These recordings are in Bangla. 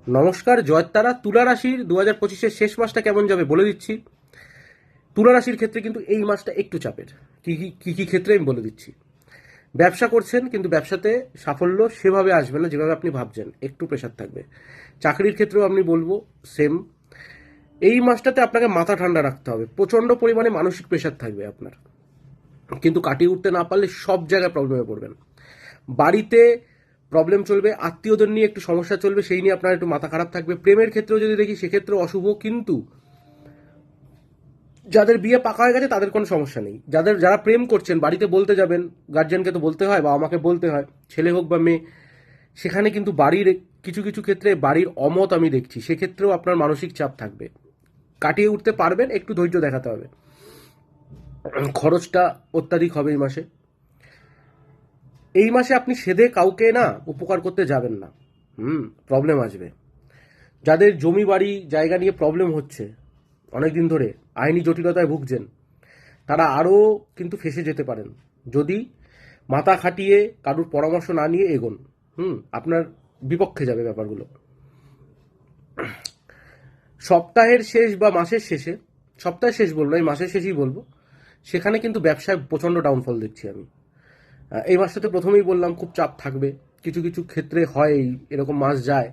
নমস্কার, জয়তারা। তুলা রাশির 2025-এর শেষ মাসটা কেমন যাবে বলে দিচ্ছি। তুলা রাশির ক্ষেত্রে কিন্তু এই মাসটা একটু চাপের। কি ক্ষেত্রে আমি বলে দিচ্ছি। ব্যবসা করছেন কিন্তু ব্যবসাতে সাফল্য সেভাবে আসবে না যেভাবে আপনি ভাবছেন, একটু প্রেশার থাকবে। চাকরির ক্ষেত্রেও আমি বলবো সেম। এই মাসটাতে আপনাকে মাথা ঠান্ডা রাখতে হবে, প্রচণ্ড পরিমাণে মানসিক প্রেশার থাকবে আপনার, কিন্তু কাটিয়ে উঠতে না পারলে সব জায়গায় প্রবলেমে পড়বেন। বাড়িতে প্রবলেম চলবে, আত্মীয়দের নিয়ে একটু সমস্যা চলবে, সেই নিয়ে আপনার একটু মাথা খারাপ থাকবে। প্রেমের ক্ষেত্রেও যদি দেখি সেক্ষেত্রেও অশুভ, কিন্তু যাদের বিয়ে পাকা হয়ে গেছে তাদের কোনো সমস্যা নেই। যারা প্রেম করছেন বাড়িতে বলতে যাবেন, গার্জিয়ানকে তো বলতে হয় বা আমাকে বলতে হয়, ছেলে হোক বা মেয়ে, সেখানে কিন্তু বাড়ির কিছু কিছু ক্ষেত্রে বাড়ির অমত আমি দেখছি, সেক্ষেত্রেও আপনার মানসিক চাপ থাকবে। কাটিয়ে উঠতে পারবেন, একটু ধৈর্য দেখাতে হবে। খরচটা অত্যাধিক হবে এই মাসে। এই মাসে আপনি সেধে কাউকে না উপকার করতে যাবেন না, প্রবলেম আসবে। যাদের জমি বাড়ি জায়গা নিয়ে প্রবলেম হচ্ছে অনেক দিন ধরে, আইনি জটিলতায় ভুগছেন, তারা আরও কিন্তু ফেঁসে যেতে পারেন যদি মাথা খাটিয়ে কারুর পরামর্শ না নিয়ে এগোন। আপনার বিপক্ষে যাবে ব্যাপারগুলো। সপ্তাহের শেষ বা মাসের শেষে, সপ্তাহের শেষ বলবো, এই মাসের শেষেই বলবো, সেখানে কিন্তু ব্যবসায় প্রচণ্ড ডাউনফল দেখছি আমি। এই মাসটাতে প্রথমেই বললাম খুব চাপ থাকবে। কিছু কিছু ক্ষেত্রে হয়, এরকম মাস যায়।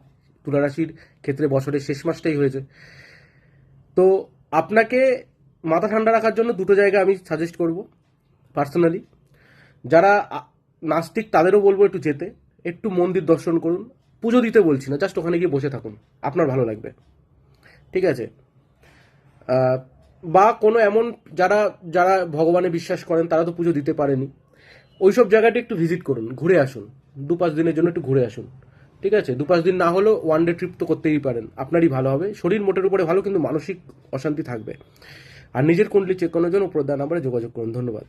তুলারাশির ক্ষেত্রে বছরের শেষ মাসটাই হয়েছে। তো আপনাকে মাথা ঠান্ডা রাখার জন্য দুটো জায়গা আমি সাজেস্ট করব পার্সোনালি। যারা নাস্তিক তাদেরও বলবো একটু যেতে, একটু মন্দির দর্শন করুন। পুজো দিতে বলছি না, জাস্ট ওখানে গিয়ে বসে থাকুন, আপনার ভালো লাগবে। ঠিক আছে? বা কোনো এমন যারা যারা ভগবানে বিশ্বাস করেন তারা তো পুজো দিতে পারেনি, ওইসব জায়গাটা একটু ভিজিট করুন, ঘুরে আসুন। 2-5 দিনের জন্য একটু ঘুরে আসুন। ঠিক আছে? 2-5 দিন না হলেও ওয়ান ডে ট্রিপ তো করতেই পারেন, আপনারই ভালো হবে। শরীর মোটের উপরে ভালো, কিন্তু মানসিক অশান্তি থাকবে। আর নিজের কুণ্ডলি চেক করার জন্য উপর দেওয়া নাম্বারে যোগাযোগ করুন। ধন্যবাদ।